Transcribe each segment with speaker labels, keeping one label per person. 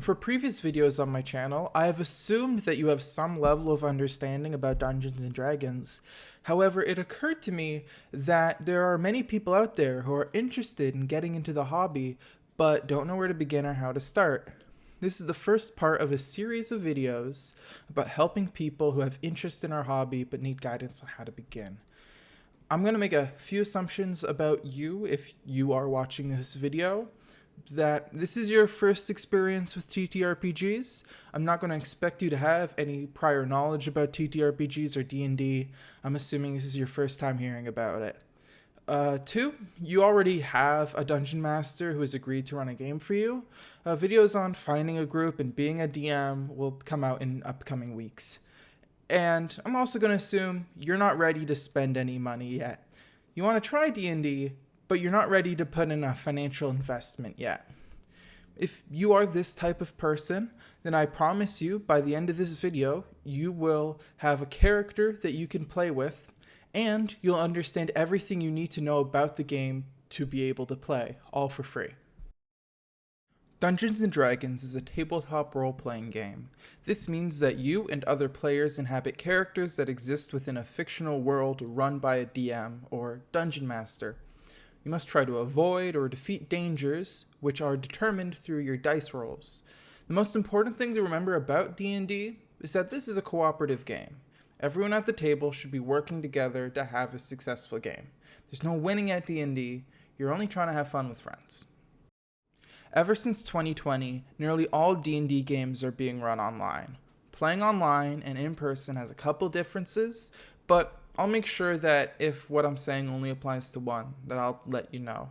Speaker 1: For previous videos on my channel, I have assumed that you have some level of understanding about Dungeons and Dragons. However, it occurred to me that there are many people out there who are interested in getting into the hobby, but don't know where to begin or how to start. This is the first part of a series of videos about helping people who have interest in our hobby but need guidance on how to begin. I'm going to make a few assumptions about you if you are watching this video. That this is your first experience with TTRPGs. I'm not going to expect you to have any prior knowledge about TTRPGs or D&D. I'm assuming this is your first time hearing about it. 2, you already have a dungeon master who has agreed to run a game for you. Videos on finding a group and being a DM will come out in upcoming weeks. And I'm also going to assume you're not ready to spend any money yet. You want to try D&D, but you're not ready to put in a financial investment yet. If you are this type of person, then I promise you by the end of this video, you will have a character that you can play with, and you'll understand everything you need to know about the game to be able to play, all for free. Dungeons & Dragons is a tabletop role-playing game. This means that you and other players inhabit characters that exist within a fictional world run by a DM, or Dungeon Master. You must try to avoid or defeat dangers, which are determined through your dice rolls. The most important thing to remember about D&D is that this is a cooperative game. Everyone at the table should be working together to have a successful game. There's no winning at D&D, you're only trying to have fun with friends. Ever since 2020, nearly all D&D games are being run online. Playing online and in person has a couple differences, but I'll make sure that if what I'm saying only applies to one, that I'll let you know.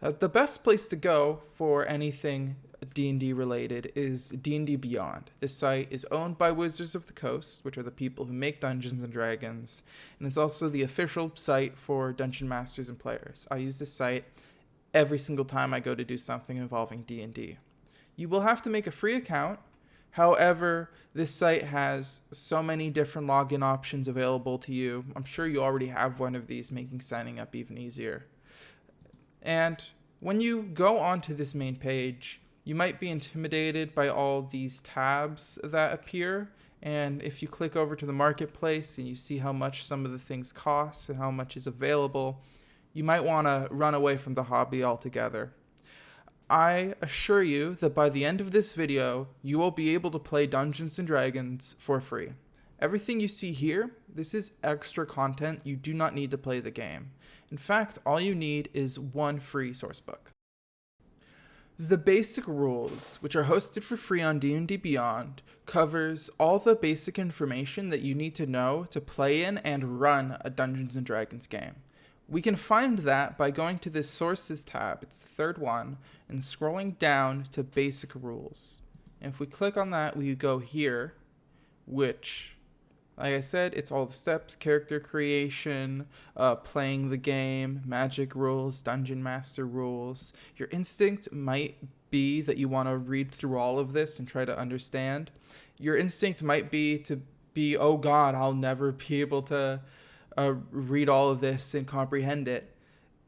Speaker 1: The best place to go for anything D&D related is D&DBeyond. This site is owned by Wizards of the Coast, which are the people who make Dungeons & Dragons, and it's also the official site for Dungeon Masters and players. I use this site every single time I go to do something involving D&D. You will have to make a free account. However, this site has so many different login options available to you. I'm sure you already have one of these, making signing up even easier. And when you go onto this main page, you might be intimidated by all these tabs that appear. And if you click over to the marketplace and you see how much some of the things cost and how much is available, you might want to run away from the hobby altogether. I assure you that by the end of this video, you will be able to play Dungeons & Dragons for free. Everything you see here, this is extra content. You do not need to play the game. In fact, all you need is one free sourcebook. The basic rules, which are hosted for free on D&DBeyond, covers all the basic information that you need to know to play in and run a Dungeons & Dragons game. We can find that by going to this Sources tab, it's the third one, and scrolling down to Basic Rules. And if we click on that, we go here, which, like I said, it's all the steps: character creation, playing the game, magic rules, dungeon master rules. Your instinct might be that you want to read through all of this and try to understand. Your instinct might be, oh God, I'll never be able to read all of this and comprehend it.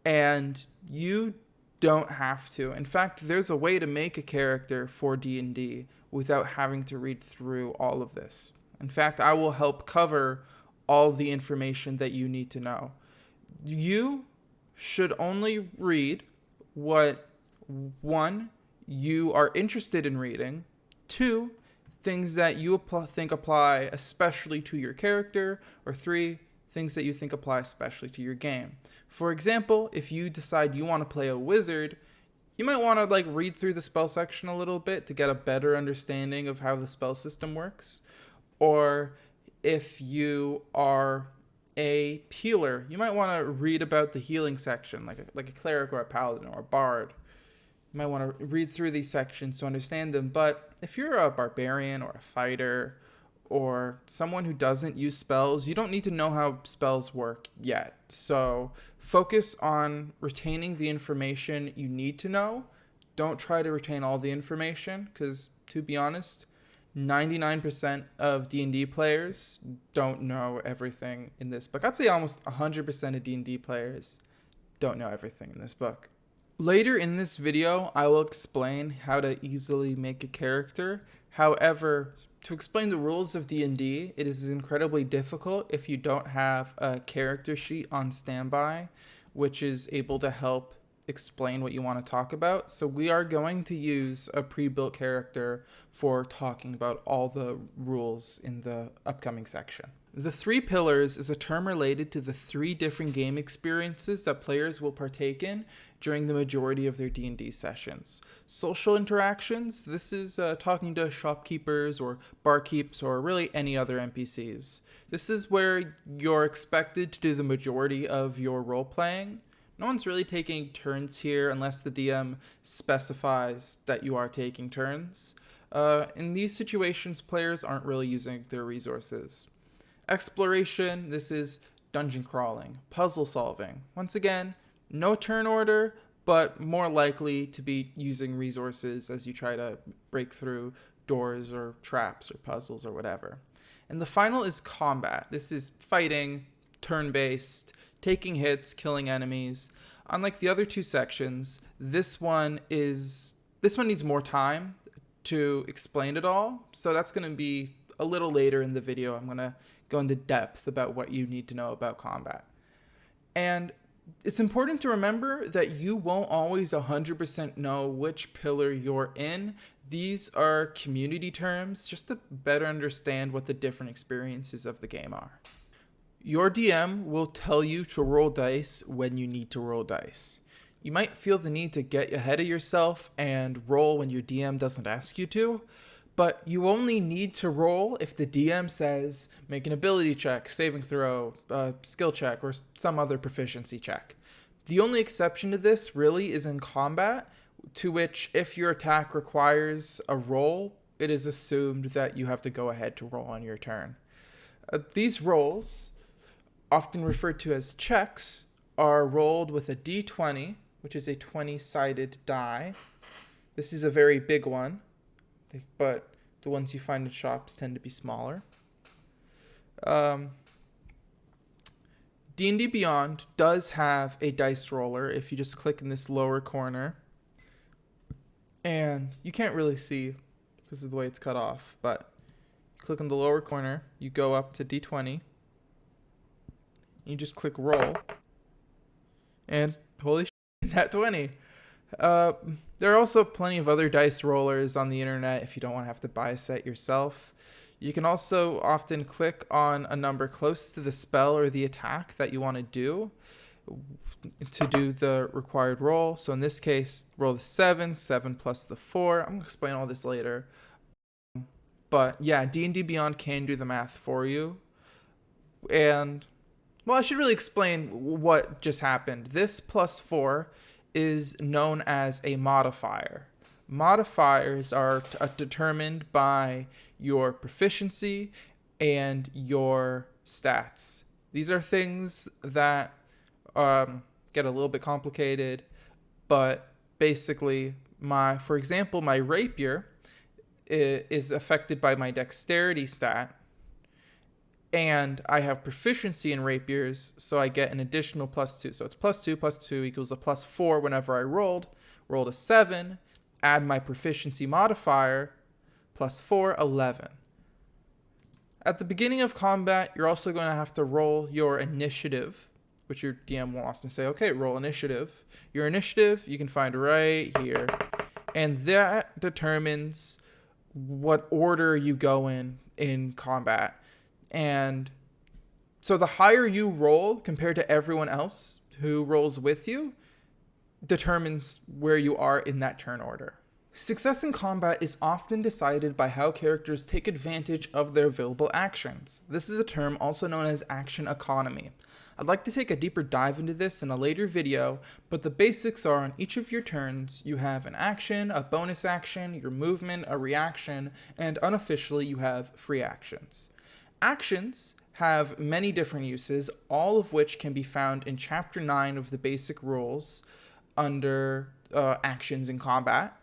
Speaker 1: And you don't have to. In fact, there's a way to make a character for D&D without having to read through all of this. In fact, I will help cover all the information that you need to know. You should only read what, 1, you are interested in reading, 2, things that you think apply especially to your character, or 3, things that you think apply especially to your game. For example, if you decide you want to play a wizard, you might want to read through the spell section a little bit to get a better understanding of how the spell system works. Or if you are a healer, you might want to read about the healing section, like a cleric or a paladin or a bard. You might want to read through these sections to understand them. But if you're a barbarian or a fighter or someone who doesn't use spells, you don't need to know how spells work yet. So focus on retaining the information you need to know. Don't try to retain all the information, because to be honest, 99% of D&D players don't know everything in this book. I'd say almost 100% of D&D players don't know everything in this book. Later in this video, I will explain how to easily make a character. However, to explain the rules of D&D, it is incredibly difficult if you don't have a character sheet on standby, which is able to help explain what you want to talk about. So we are going to use a pre-built character for talking about all the rules in the upcoming section. The Three Pillars is a term related to the 3 different game experiences that players will partake in during the majority of their D&D sessions. Social interactions, this is talking to shopkeepers or barkeeps or really any other NPCs. This is where you're expected to do the majority of your role playing. No one's really taking turns here unless the DM specifies that you are taking turns. In these situations, players aren't really using their resources. Exploration, this is dungeon crawling, puzzle solving. Once again, no turn order, but more likely to be using resources as you try to break through doors or traps or puzzles or whatever. And the final is combat. This is fighting, turn-based, taking hits, killing enemies. Unlike the other 2 sections, this one needs more time to explain it all. So that's going to be a little later in the video. I'm going to go into depth about what you need to know about combat. And it's important to remember that you won't always 100% know which pillar you're in. These are community terms just to better understand what the different experiences of the game are. Your DM will tell you to roll dice when you need to roll dice. You might feel the need to get ahead of yourself and roll when your DM doesn't ask you to, but you only need to roll if the DM says make an ability check, saving throw, skill check, or some other proficiency check. The only exception to this really is in combat, to which if your attack requires a roll, it is assumed that you have to go ahead to roll on your turn. These rolls, often referred to as checks, are rolled with a d20, which is a 20-sided die. This is a very big one, but the ones you find in shops tend to be smaller. D&DBeyond does have a dice roller if you just click in this lower corner. And you can't really see because of the way it's cut off, but click on the lower corner, you go up to D20, you just click roll, and holy shit, nat 20. There are also plenty of other dice rollers on the internet if you don't want to have to buy a set yourself. You can also often click on a number close to the spell or the attack that you want to do the required roll. So in this case, roll the 7 plus the 4. I'm going to explain all this later. But yeah, D&D Beyond can do the math for you. And, well, I should really explain what just happened. This +4 is known as a modifier. Modifiers are determined by your proficiency and your stats. These are things that get a little bit complicated, but basically, for example, my rapier is affected by my dexterity stat, and I have proficiency in rapiers, so I get an additional +2. So it's +2 equals a +4 whenever I rolled a 7, add my proficiency modifier, +4, 11. At the beginning of combat, you're also going to have to roll your initiative, which your DM will often say, okay, roll initiative. Your initiative you can find right here, and that determines what order you go in combat. And so the higher you roll compared to everyone else who rolls with you determines where you are in that turn order. Success in combat is often decided by how characters take advantage of their available actions. This is a term also known as action economy. I'd like to take a deeper dive into this in a later video, but the basics are on each of your turns, you have an action, a bonus action, your movement, a reaction, and unofficially you have free actions. Actions have many different uses, all of which can be found in Chapter 9 of the Basic Rules under Actions in Combat.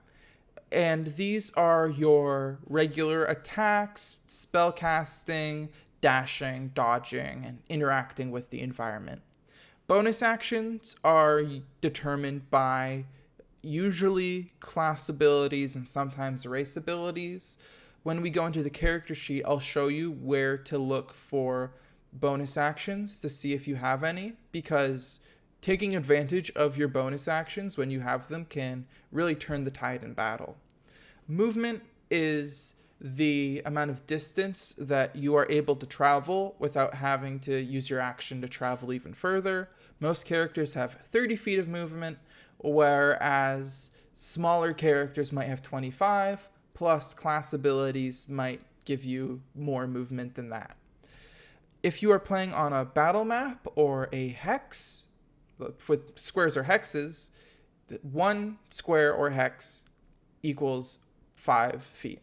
Speaker 1: And these are your regular attacks, spellcasting, dashing, dodging, and interacting with the environment. Bonus actions are determined by usually class abilities and sometimes race abilities. When we go into the character sheet, I'll show you where to look for bonus actions to see if you have any, because taking advantage of your bonus actions when you have them can really turn the tide in battle. Movement is the amount of distance that you are able to travel without having to use your action to travel even further. Most characters have 30 feet of movement, whereas smaller characters might have 25, plus class abilities might give you more movement than that. If you are playing on a battle map or a hex, with squares or hexes, 1 square or hex equals 5 feet.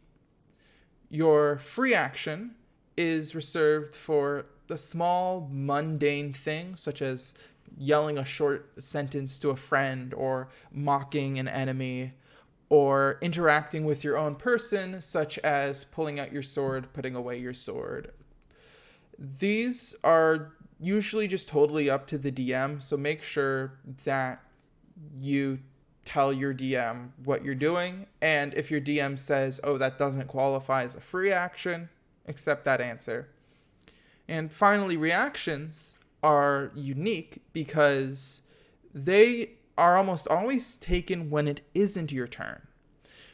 Speaker 1: Your free action is reserved for the small, mundane thing, such as yelling a short sentence to a friend, or mocking an enemy, or interacting with your own person, such as pulling out your sword, putting away your sword. These are usually just totally up to the DM, so make sure that you tell your DM what you're doing, and if your DM says, oh, that doesn't qualify as a free action, accept that answer. And finally, reactions are unique because they are almost always taken when it isn't your turn.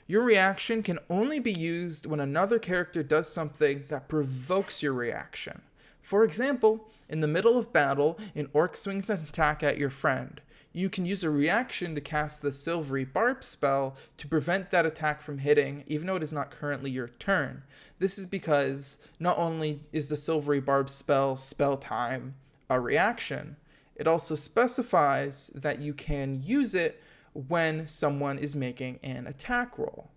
Speaker 1: Your reaction can only be used when another character does something that provokes your reaction. For example, in the middle of battle, an orc swings an attack at your friend. You can use a reaction to cast the Silvery Barb spell to prevent that attack from hitting, even though it is not currently your turn. This is because not only is the Silvery Barb spell time a reaction, it also specifies that you can use it when someone is making an attack roll.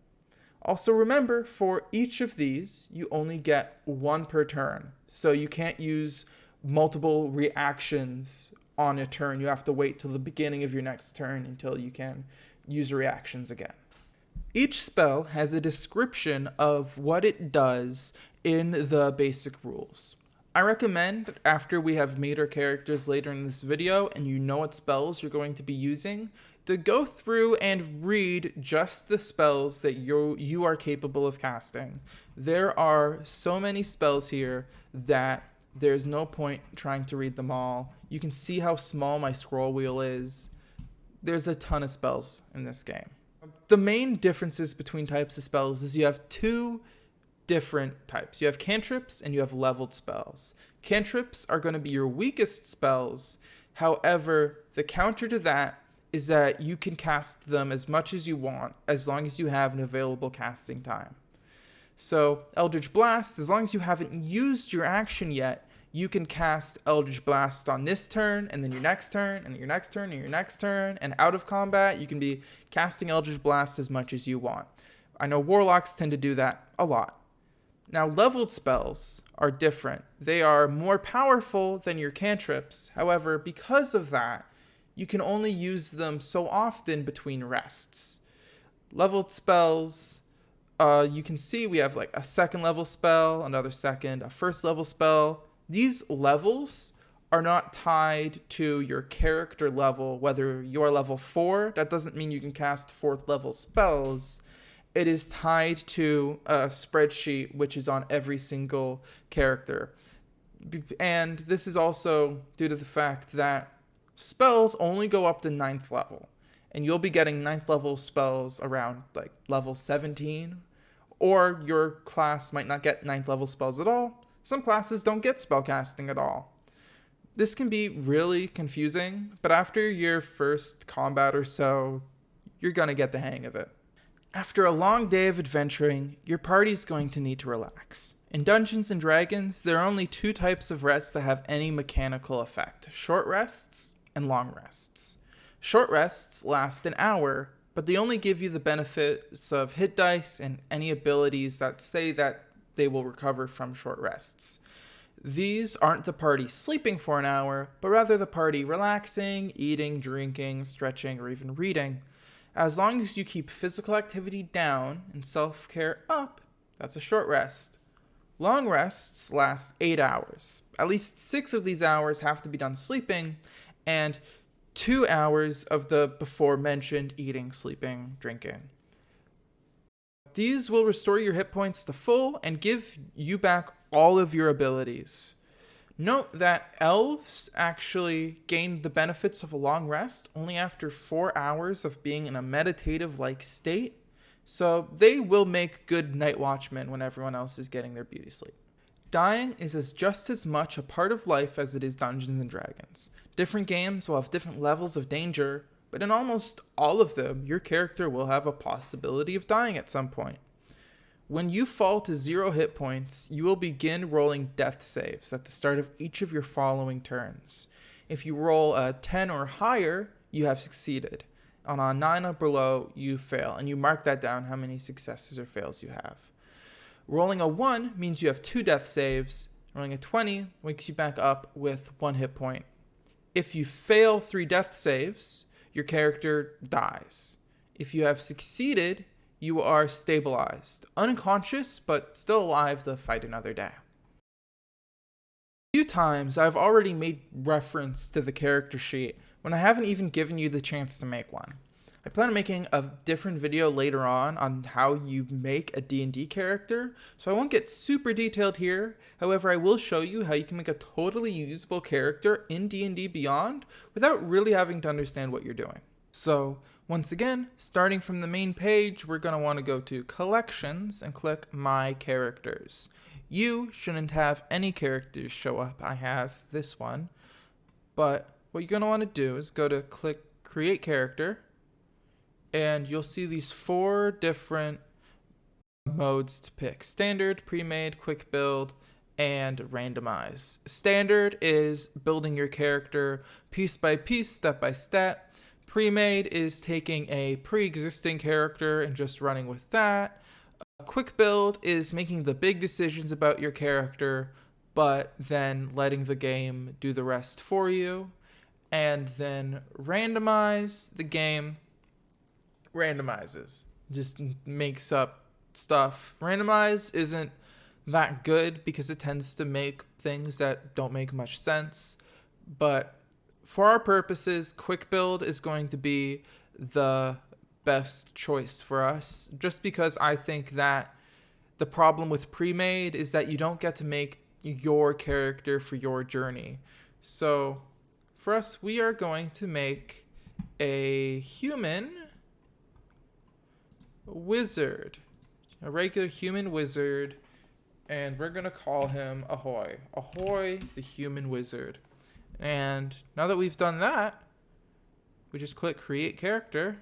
Speaker 1: Also remember, for each of these, you only get 1 per turn, so you can't use multiple reactions on a turn. You have to wait till the beginning of your next turn until you can use reactions again. Each spell has a description of what it does in the basic rules. I recommend, after we have made our characters later in this video and you know what spells you're going to be using, to go through and read just the spells that you are capable of casting. There are so many spells here that there's no point trying to read them all. You can see how small my scroll wheel is. There's a ton of spells in this game. The main differences between types of spells is you have 2 different types. You have cantrips and you have leveled spells. Cantrips are going to be your weakest spells. However, the counter to that is that you can cast them as much as you want, as long as you have an available casting time. So Eldritch Blast, as long as you haven't used your action yet, you can cast Eldritch Blast on this turn, and then your next turn, and your next turn, and your next turn, and out of combat, you can be casting Eldritch Blast as much as you want. I know Warlocks tend to do that a lot. Now, leveled spells are different. They are more powerful than your cantrips. However, because of that, you can only use them so often between rests. Leveled spells, you can see we have like a 2nd level spell, another 2nd, a 1st level spell. These levels are not tied to your character level, whether you're level 4, that doesn't mean you can cast 4th level spells. It is tied to a spreadsheet which is on every single character. And this is also due to the fact that spells only go up to 9th level. And you'll be getting 9th level spells around like level 17. Or your class might not get 9th level spells at all. Some classes don't get spellcasting at all. This can be really confusing, but after your first combat or so, you're gonna get the hang of it. After a long day of adventuring, your party's going to need to relax. In Dungeons & Dragons, there are only 2 types of rests that have any mechanical effect: short rests and long rests. Short rests last an hour, but they only give you the benefits of hit dice and any abilities that say that they will recover from short rests. These aren't the party sleeping for an hour, but rather the party relaxing, eating, drinking, stretching, or even reading. As long as you keep physical activity down and self-care up, that's a short rest. Long rests last 8 hours. At least 6 of these hours have to be done sleeping, and 2 hours of the before mentioned eating, sleeping, drinking. These will restore your hit points to full and give you back all of your abilities. Note that elves actually gain the benefits of a long rest only after 4 hours of being in a meditative-like state, so they will make good night watchmen when everyone else is getting their beauty sleep. Dying is just as much a part of life as it is Dungeons & Dragons. Different games will have different levels of danger, but in almost all of them, your character will have a possibility of dying at some point. When you fall to 0 hit points, you will begin rolling death saves at the start of each of your following turns. If you roll a 10 or higher, you have succeeded. On a 9 or below, you fail, and you mark that down how many successes or fails you have. Rolling a 1 means you have 2 death saves. Rolling a 20 wakes you back up with 1 hit point. If you fail 3 death saves, your character dies. If you have succeeded, you are stabilized, unconscious, but still alive to fight another day. A few times I've already made reference to the character sheet when I haven't even given you the chance to make one. I plan on making a different video later on how you make a D&D character, so I won't get super detailed here. However, I will show you how you can make a totally usable character in D&D Beyond without really having to understand what you're doing. So, once again, starting from the main page, we're going to want to go to Collections and click My Characters. You shouldn't have any characters show up. I have this one. But what you're going to want to do is go to click Create Character, and you'll see these 4 different modes to pick: Standard, Pre-Made, Quick Build, and Randomize. Standard is building your character piece by piece, step by step. Pre-made is taking a pre-existing character and just running with that. A quick build is making the big decisions about your character, but then letting the game do the rest for you. And then randomize, the game randomizes, just makes up stuff. Randomize isn't that good because it tends to make things that don't make much sense, but for our purposes, quick build is going to be the best choice for us, just because I think that the problem with pre-made is that you don't get to make your character for your journey. So for us, we are going to make a human wizard, a regular human wizard, and we're going to call him Ahoy. Ahoy, the human wizard. And now that we've done that, we just click Create Character.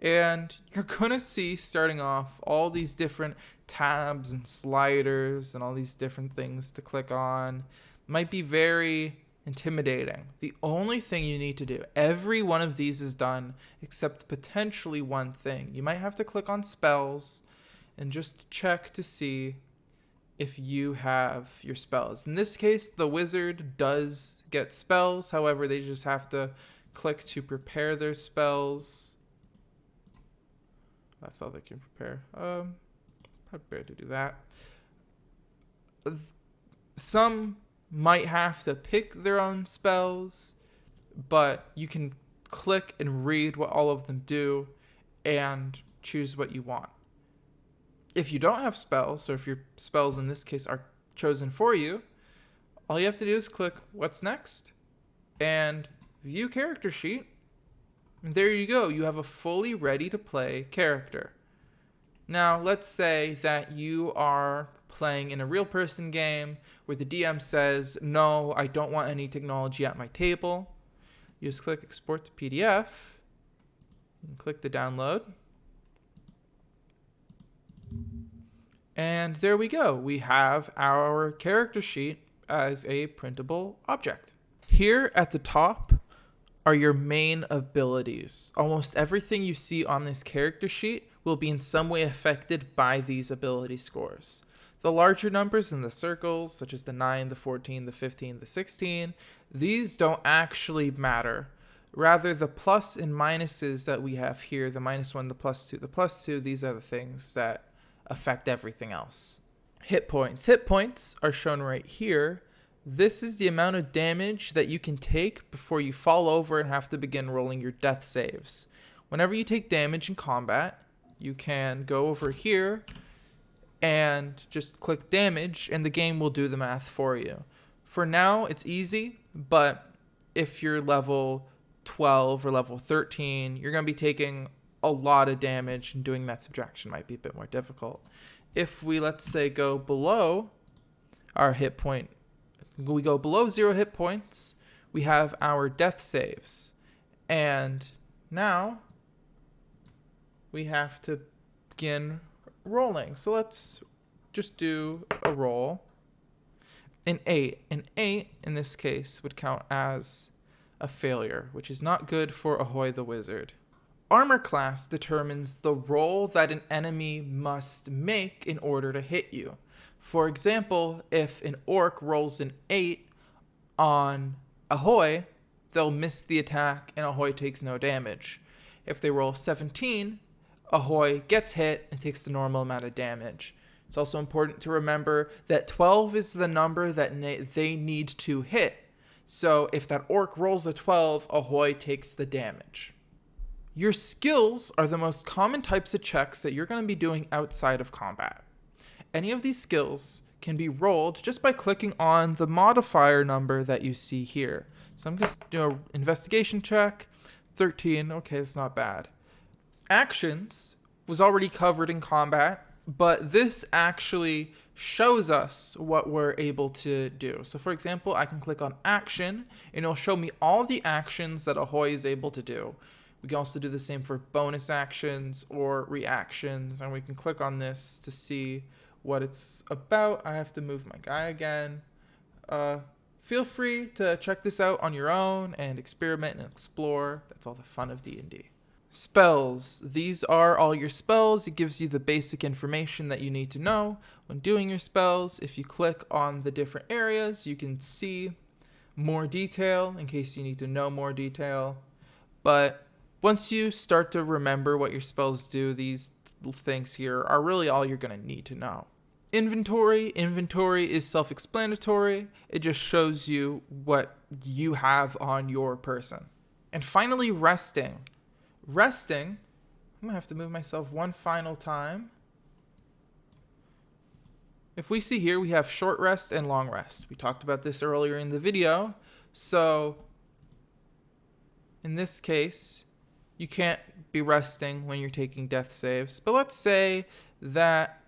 Speaker 1: And you're going to see, starting off, all these different tabs and sliders and all these different things to click on. Might be very intimidating. The only thing you need to do, every one of these is done except potentially one thing. You might have to click on spells and just check to see if you have your spells. In this case, the wizard does get spells. However, they just have to click to prepare their spells. That's all they can prepare. Probably better to do that. Some might have to pick their own spells, but you can click and read what all of them do and choose what you want. If you don't have spells, or if your spells in this case are chosen for you, all you have to do is click What's Next and View Character Sheet. And there you go. You have a fully ready to play character. Now, let's say that you are playing in a real person game where the DM says, no, I don't want any technology at my table. You just click Export to PDF and click the download. And there we go. We have our character sheet as a printable object. Here at the top are your main abilities. Almost everything you see on this character sheet will be in some way affected by these ability scores. The larger numbers in the circles, such as the 9, the 14, the 15, the 16, these don't actually matter. Rather, the plus and minuses that we have here, the -1, the +2, the +2, these are the things that affect everything else. Hit points. Hit points are shown right here, This is the amount of damage that you can take before you fall over and have to begin rolling your death saves. Whenever you take damage in combat, you can go over here and just click damage, and the game will do the math for you. For now, it's easy, but if you're level 12 or level 13, you're going to be taking a lot of damage, and doing that subtraction might be a bit more difficult. If we, let's say, go below our hit point, we go below 0 hit points, we have our death saves. And now we have to begin rolling. So let's just do a roll. An 8 in this case would count as a failure, which is not good for Ahoy the Wizard. Armor class determines the roll that an enemy must make in order to hit you. For example, if an orc rolls an 8 on Ahoy, they'll miss the attack and Ahoy takes no damage. If they roll 17, Ahoy gets hit and takes the normal amount of damage. It's also important to remember that 12 is the number that they need to hit. So if that orc rolls a 12, Ahoy takes the damage. Your skills are the most common types of checks that you're going to be doing outside of combat. Any of these skills can be rolled just by clicking on the modifier number that you see here. So I'm just doing an investigation check. 13, okay, that's not bad. Actions was already covered in combat, but this actually shows us what we're able to do. So for example, I can click on action and it'll show me all the actions that Ahoy is able to do. We can also do the same for bonus actions or reactions, and we can click on this to see what it's about. I have to move my guy again. Feel free to check this out on your own and experiment and explore. That's all the fun of D&D. Spells. These are all your spells. It gives you the basic information that you need to know when doing your spells. If you click on the different areas, you can see more detail in case you need to know more detail. But once you start to remember what your spells do, these things here are really all you're going to need to know. Inventory is self-explanatory. It just shows you what you have on your person. And finally, resting. I'm going to have to move myself one final time. If we see here, we have short rest and long rest. We talked about this earlier in the video. So in this case, you can't be resting when you're taking death saves. But let's say that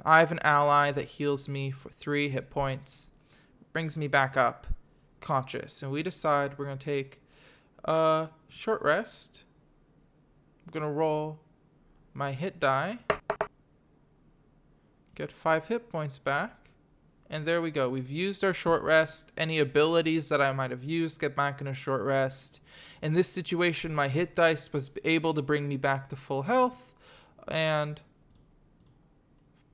Speaker 1: I have an ally that heals me for 3 hit points, brings me back up conscious, and we decide we're going to take a short rest. I'm going to roll my hit die, get 5 hit points back, and there we go. We've used our short rest. Any abilities that I might have used get back in a short rest. In this situation, my hit dice was able to bring me back to full health, and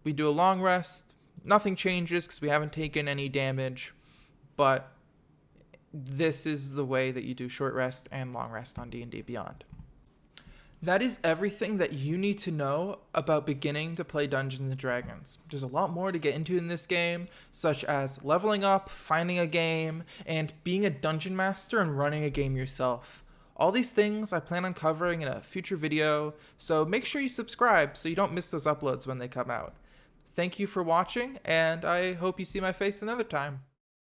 Speaker 1: we do a long rest. Nothing changes because we haven't taken any damage, but this is the way that you do short rest and long rest on D&D Beyond. That is everything that you need to know about beginning to play Dungeons & Dragons. There's a lot more to get into in this game, such as leveling up, finding a game, and being a dungeon master and running a game yourself. All these things I plan on covering in a future video, so make sure you subscribe so you don't miss those uploads when they come out. Thank you for watching, and I hope you see my face another time.